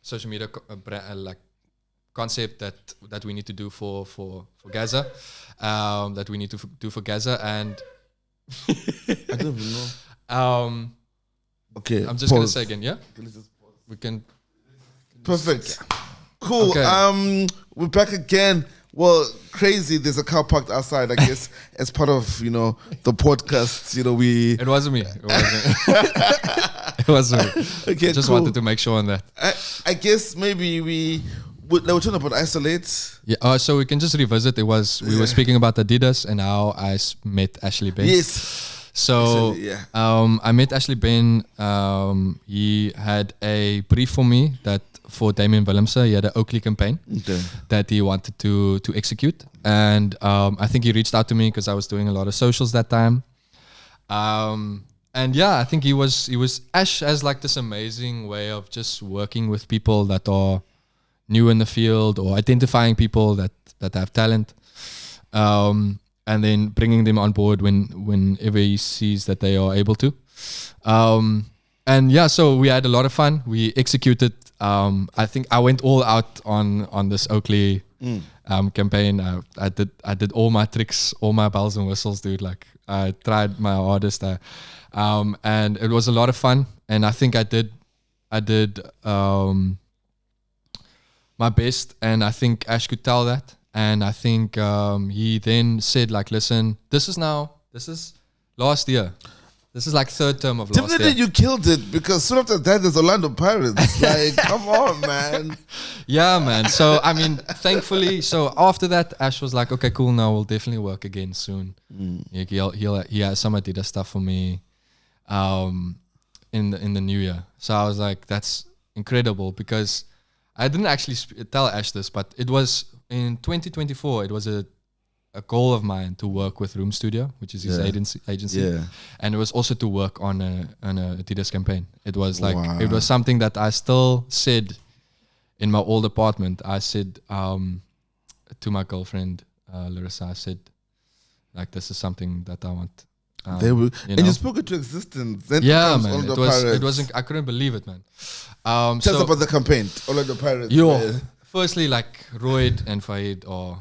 social media like concept that we need to do for Gaza, that we need to do for Gaza, and I don't even know. Okay, I'm just gonna say again, yeah. We can. Perfect. Cool. Okay. We're back again. Well, crazy. There's a car parked outside. I guess as part of the podcast. We. It wasn't me. It wasn't. It wasn't me. Okay, I just cool. wanted to make sure on that. I guess maybe we were talking about Isolate. Yeah. So we can just revisit. We were speaking about Adidas and how I met Ashley Ben. Yes. So I met Ashley Ben. He had a brief for me that for Damien Willemse, he had an Oakley campaign that he wanted to execute, and I think he reached out to me because I was doing a lot of socials that time. And yeah, I think Ash has like this amazing way of just working with people that are new in the field or identifying people that have talent. And then bringing them on board whenever he sees that they are able to. And yeah, so we had a lot of fun. We executed. I think I went all out on this Oakley campaign. I did all my tricks, all my bells and whistles, dude. Like I tried my hardest. And it was a lot of fun. And I think I did my best. And I think Ash could tell that. And I think he then said, like, listen, this is last year. This is like third term of last Definitely year. you killed it because soon after that there's Orlando Pirates. Like, come on, man. Yeah, man. So, I mean, thankfully, so after that, Ash was like, okay, cool, now we'll definitely work again soon. He has some Adidas stuff for me in the new year. So I was like, that's incredible because I didn't actually tell Ash this, but it was in 2024, it was a goal of mine to work with Room Studio, which is his agency. Yeah. And it was also to work on a Adidas campaign. It was like, it was something that I still said in my old apartment. I said to my girlfriend, Larissa, I said, like, this is something that I want. You spoke it to existence. Then Yeah, man. Orlando It was. Pirates. It wasn't. I couldn't believe it, man. Tell us about the campaign. Orlando Pirates. Firstly, like Royd and Fahid are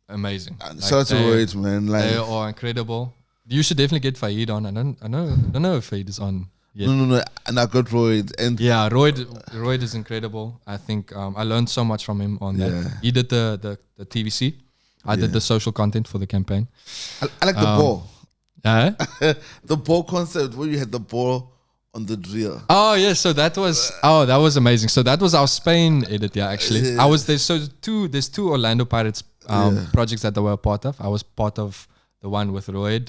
amazing. Shout out to Royd, man. Like, they are incredible. You should definitely get Fahid on. I don't know if Fahid is on yet. No. And I got Royd. And yeah, Royd is incredible. I think I learned so much from him on that. He did the TVC. I did the social content for the campaign. I like the ball. The ball concept where you had the ball on the drill. Oh yeah, so that was amazing. So that was our Spain edit, actually. There's two Orlando Pirates projects that I were a part of. I was part of the one with Royd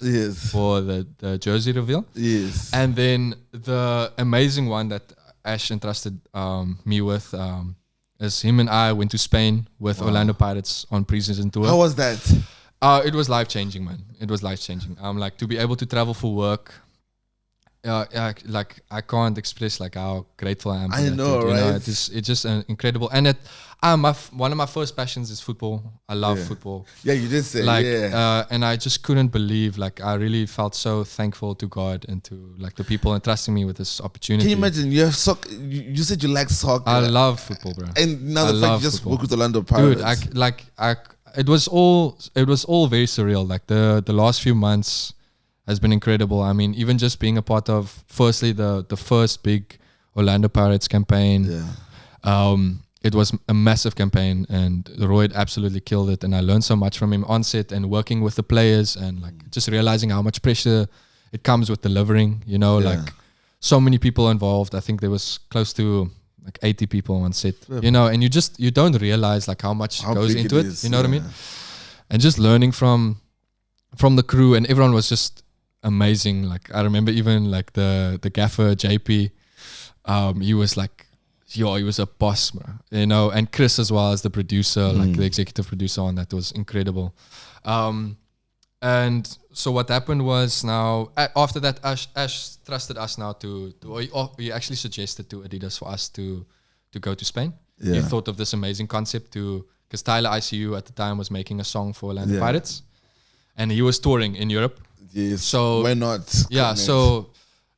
for the jersey reveal. Yes. And then the amazing one that Ash entrusted me with is him and I went to Spain with Orlando Pirates on pre-season tour. How was that? It was life-changing, man. It was life-changing. Like to be able to travel for work. Like I can't express like how grateful I am. I know, right? You know, it's just incredible. And one of my first passions is football. I love football. Yeah, you did say and I just couldn't believe. Like I really felt so thankful to God and to like the people entrusting me with this opportunity. Can you imagine? You have soccer. You said you like soccer. I love football, bro. And now the fact you just work with Orlando Pirates, dude. It was all very surreal. Like the last few months has been incredible. I mean, even just being a part of, firstly, the first big Orlando Pirates campaign. Yeah. It was a massive campaign, and Royd absolutely killed it. And I learned so much from him on set and working with the players, and like just realizing how much pressure it comes with delivering. You know, like so many people involved. I think there was close to like 80 people on set. Yeah. You know, and you don't realize like how much goes into it. You know what I mean? And just learning from the crew, and everyone was just amazing. Like I remember even like the gaffer JP, he was like, he was a boss, bro. You know, and Chris as well as the producer, like the executive producer on that was incredible. And so what happened was now after that, Ash trusted us now he actually suggested to Adidas for us to go to Spain. Yeah. He thought of this amazing concept because Tyler ICU at the time was making a song for Orlando Pirates, and he was touring in Europe. Yes. So why not? Yeah. So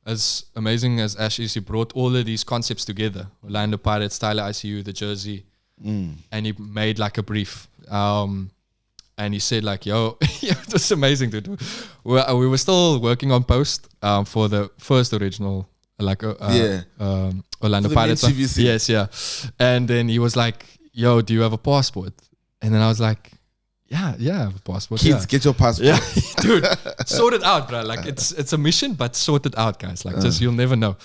as amazing as Ash is, he brought all of these concepts together: Orlando Pirates, Tyler ICU, the jersey, and he made like a brief. And he said like, "Yo, it was amazing, dude. We were still working on post for the first original, like Orlando Pirates. Yes, yeah. And then he was like, "Yo, do you have a passport?" And then I was like, Yeah, I have a passport. Kids, get your passport. Yeah, dude, sort it out, bro. Like it's a mission, but sort it out, guys. Like just you'll never know.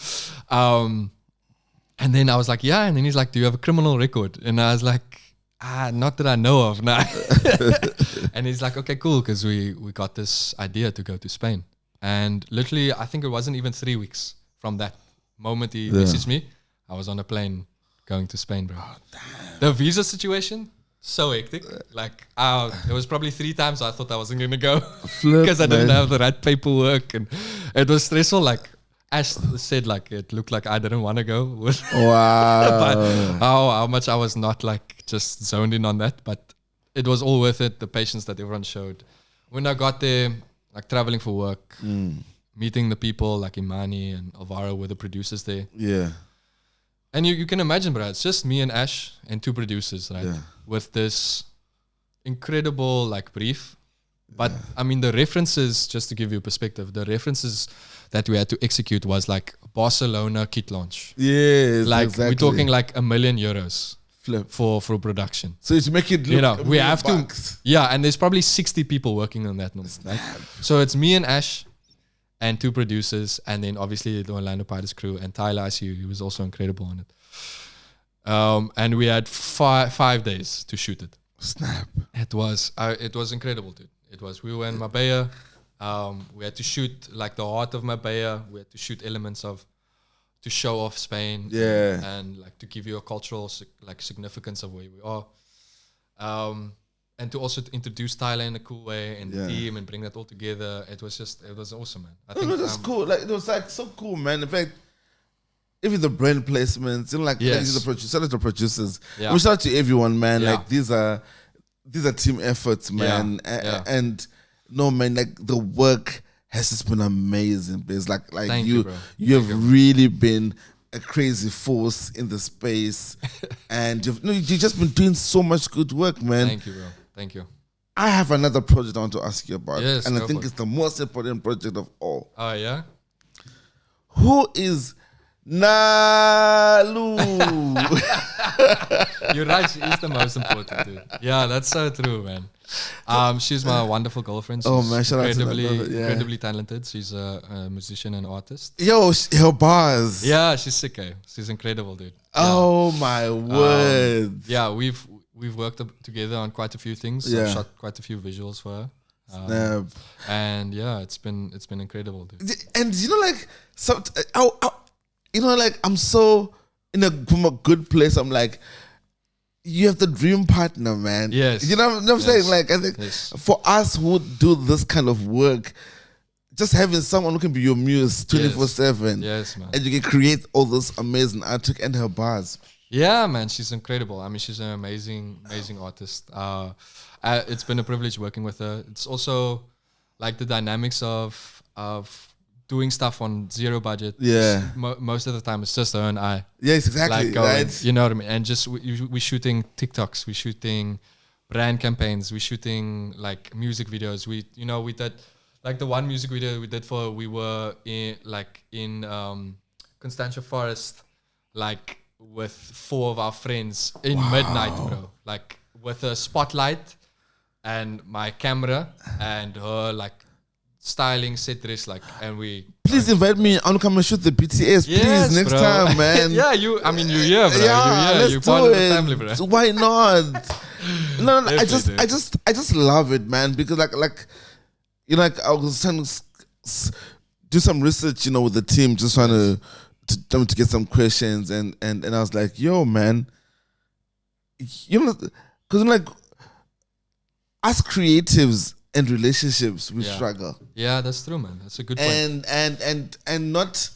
And then I was like, yeah. And then he's like, do you have a criminal record? And I was like, not that I know of, nah. And he's like, okay, cool, because we got this idea to go to Spain. And literally, I think it wasn't even 3 weeks from that moment he messaged me. I was on a plane going to Spain, bro. Oh, the visa situation, so hectic. Like, there was probably 3 times I thought I wasn't going to go because I didn't have the right paperwork. And it was stressful. Like, Ash said, like, it looked like I didn't want to go. Wow. But how much I was not, like, just zoned in on that. But it was all worth it, the patience that everyone showed. When I got there, like, traveling for work, meeting the people like Imani and Alvaro were the producers there. Yeah. And you can imagine, bro, it's just me and Ash and 2 producers, right? Yeah. With this incredible, like, brief. But, I mean, the references, just to give you a perspective, the references that we had to execute was, like, Barcelona kit launch. Yes, like, exactly. We're talking, like, €1 million for production. So to make it look, we have bucks. to, and there's probably 60 people working on that number, right? So it's me and Ash and 2 producers, and then obviously the Orlando Pirates crew and Tyler ICU, he was also incredible on it. And we had 5 days to shoot it. Snap. It was incredible, dude. We were in Marbella. We had to shoot like the heart of Marbella. We had to shoot elements to show off Spain. Yeah. And like to give you a cultural significance of where we are. And to also introduce Thailand in a cool way and the team and bring that all together. It was awesome, man. I think that's cool. Like it was like so cool, man. In fact, even the brand placements, like the producers. Yeah. We shout out to everyone, man. Yeah. Like these are team efforts, man. And no, man, like the work has just been amazing. It's like Thank you bro. You have really been a crazy force in the space, and you've just been doing so much good work, man. Thank you, bro. Thank you. I have another project I want to ask you about, Yes, and I think for it's the most important project of all. Oh, yeah? Who is Nalu? You're right, she is the most important, dude. Yeah, that's so true, man. She's my wonderful girlfriend. She's Man, shout out to that. incredibly talented. She's a musician and artist. Yo, her bars. Yeah, she's sick, eh? She's incredible, dude. Oh my word. Yeah, we've worked together on quite a few things. Yeah. I've shot quite a few visuals for her. And yeah, it's been incredible, dude. And like like I'm so from a good place. I'm like, you have the dream partner, man. Yes. You know what I'm saying? Like, I think for us who do this kind of work, just having someone who can be your muse 24/7. Yes, man. And you can create all this amazing artwork and her bars. Yeah, man, she's incredible. I mean, she's an amazing artist. It's been a privilege working with her. It's also like the dynamics of doing stuff on zero budget. Yeah. Most of the time, it's just her and I. Yes, exactly. Like going, right? you know what I mean? And just we're shooting TikToks, we're shooting brand campaigns, we're shooting like music videos. We did like the one music video we did we were in Constantia Forest, like with 4 of our friends in midnight, bro. Like with a spotlight and my camera and her like styling set dress, like, and we please invite me. I want to come and shoot the BTS, yes, please, next bro. time, man. Yeah, you're here, bro. Yeah, You're part of the family, bro. So why not? No, I Definitely, just love it, man. Because like like I was trying to do some research, with the team, just trying to get some questions, and I was like, yo, man, because like us creatives and relationships, we struggle. Yeah, that's true, man. That's a good point. And not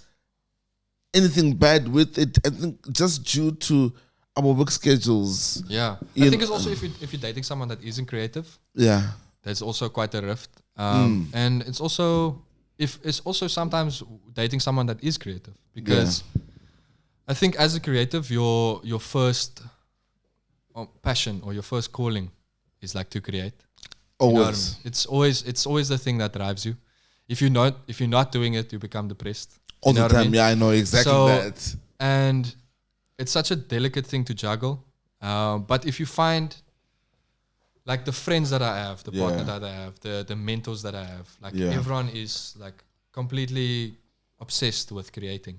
anything bad with it. I think just due to our work schedules. Yeah, I think it's also if you're dating someone that isn't creative. Yeah, there's also quite a rift. And it's also sometimes dating someone that is creative, because I think as a creative, your first passion or your first calling is like to create. Always. You know what I mean? It's always the thing that drives you. If you're not doing it, you become depressed. All the time. I mean? Yeah, I know exactly that. And it's such a delicate thing to juggle. But if you find like the friends that I have, the partner that I have, the mentors that I have, like everyone is like completely obsessed with creating.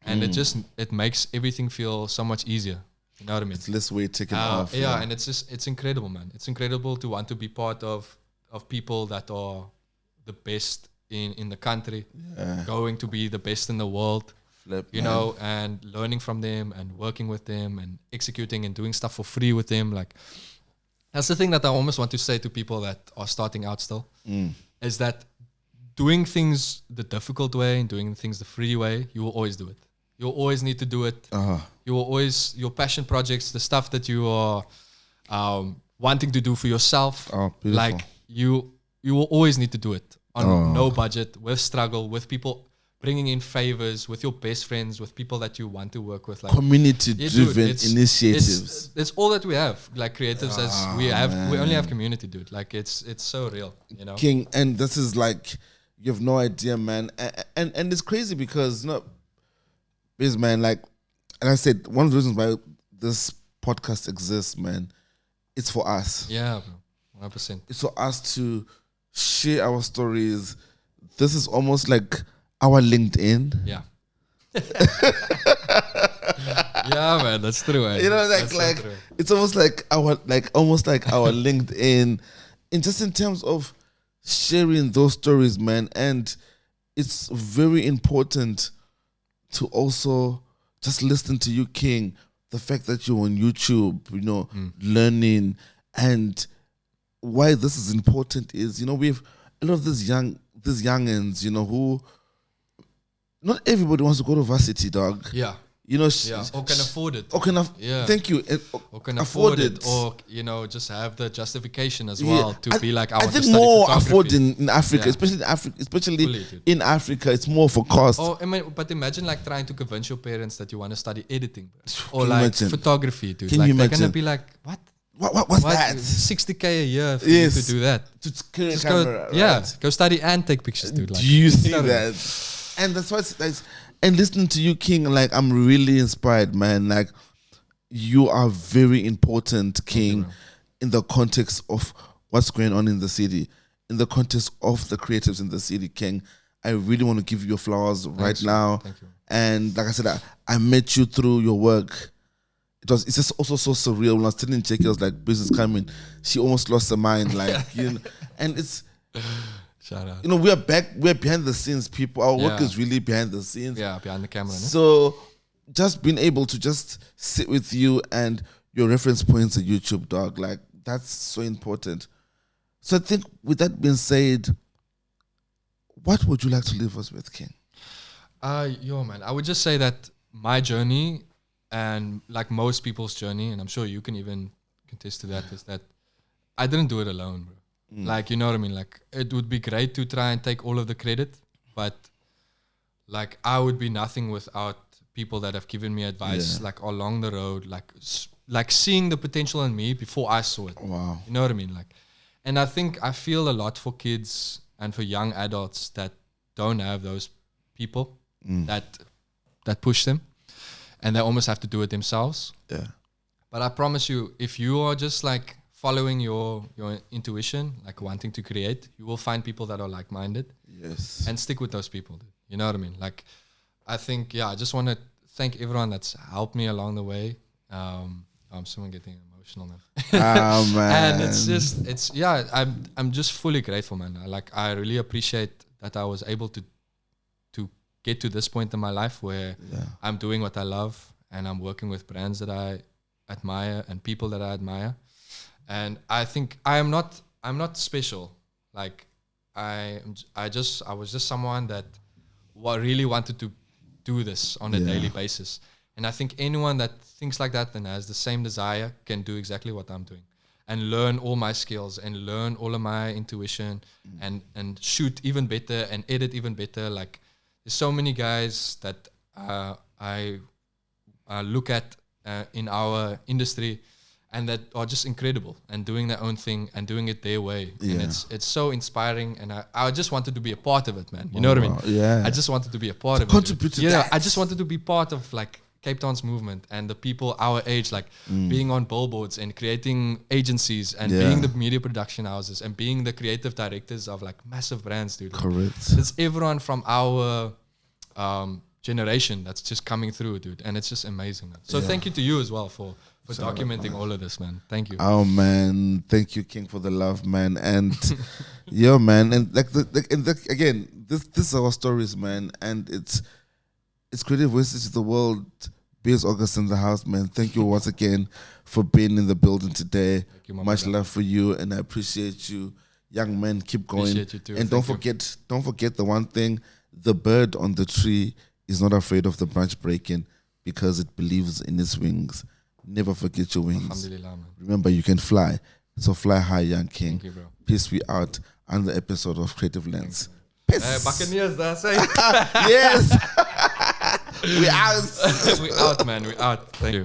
And it makes everything feel so much easier. You know what I mean? It's less weight taken off. Yeah, and it's incredible, man. It's incredible to want to be part of people that are the best in the country, going to be the best in the world, you know, and learning from them and working with them and executing and doing stuff for free with them. Like, that's the thing that I almost want to say to people that are starting out still, is that doing things the difficult way and doing things the free way, you will always do it. You'll always need to do it. You will always, your passion projects, the stuff that you are wanting to do for yourself, like you will always need to do it on no budget, with struggle, with people bringing in favors, with your best friends, with people that you want to work with. Like community-driven initiatives. It's all that we have, like creatives, as we only have community, dude. Like it's so real, you know. King, and this is like, you have no idea, man. And it's crazy because man, like, and I said, one of the reasons why this podcast exists, man, it's for us. Yeah, bro, 100%. It's for us to share our stories, this is almost like our LinkedIn. Yeah. Yeah, man, that's true. Man. You know, That's so like true. it's almost like our our LinkedIn, and just in terms of sharing those stories, man. And it's very important to also just listen to you, King. The fact that you're on YouTube, you know, learning, and why this is important is, you know, we have a lot of these youngins, you know, who not everybody wants to go to varsity, dog. Yeah. You know, Yeah, or can afford it. Or can Yeah. Thank you. Or can afford it, or just have the justification as well to be like, I want to think study more photography. afford in Africa, Yeah. especially in Africa, Fully, dude. in Africa, it's more for cost. Oh, but imagine like trying to convince your parents that you want to study editing, bro. Or Can you like imagine? photography, dude. Can like you they're gonna imagine? be like, what? What's that? 60K a year for you Yes. to do that. To carry a Just camera, go, yeah, right? go study and take pictures, dude. Like, Do you see know what I mean? that? And that's why and listening to you, King, like I'm really inspired, man. Like you are very important, King, in the context of what's going on in the city, in the context of the creatives in the city, King. I really want to give you your flowers right now. Thank you. And like I said, I met you through your work. It's just also so surreal. When I was telling Jackie, I was like, business coming. She almost lost her mind. Like, you know, and it's, Shout out. you know, we're behind the scenes people. Our work Yeah. is really behind the scenes. Yeah, behind the camera. No? So just being able to just sit with you and your reference points on YouTube, dog, like that's so important. So I think with that being said, what would you like to leave us with, King? Man, I would just say that my journey and like most people's journey, and I'm sure you can even contest to that, is that I didn't do it alone, bro. Like, you know what I mean? Like, it would be great to try and take all of the credit, but like I would be nothing without people that have given me advice, like along the road, like seeing the potential in me before I saw it. Wow. You know what I mean? Like, and I feel a lot for kids and for young adults that don't have those people that push them, and they almost have to do it themselves. Yeah. But I promise you, if you are just like following your intuition, like wanting to create, you will find people that are like-minded. Yes. And stick with those people, dude. You know what I mean? Like, I think, I just want to thank everyone that's helped me along the way. I'm someone getting emotional now. Oh, man. And I'm just fully grateful, man. I really appreciate that I was able to get to this point in my life where I'm doing what I love, and I'm working with brands that I admire and people that I admire. And I think I'm not special. Like I was just someone that really wanted to do this on a daily basis. And I think anyone that thinks like that and has the same desire can do exactly what I'm doing, and learn all my skills and learn all of my intuition and shoot even better and edit even better. Like, there's so many guys that I look at in our industry, and that are just incredible and doing their own thing and doing it their way. And it's so inspiring, and I just wanted to be a part of it, man. You know what I mean? Yeah. I just wanted to be a part of it. Contribute to that. I just wanted to be part of like Cape Town's movement and the people our age, like being on billboards and creating agencies and being the media production houses and being the creative directors of like massive brands, dude. Correct. It's everyone from our generation that's just coming through, dude. And it's just amazing, man. So thank you to you as well for documenting all of this, man. Thank you. Oh, man. Thank you, King, for the love, man. And man. And again, this is our stories, man. And it's Creative Voices to the World. Bez August in the house, man. Thank you once again for being in the building today. Thank you, Much love for you, and I appreciate you. Young man, keep going. Appreciate you too. And don't forget the one thing: the bird on the tree is not afraid of the branch breaking because it believes in its wings. Never forget your wings. Alhamdulillah, man. Remember, you can fly. So fly high, young king. Thank you, bro. Peace be out. Another episode of Creative Lens. Peace. Buccaneers, that's it. Yes. We out. We out, man. We out. Thank you.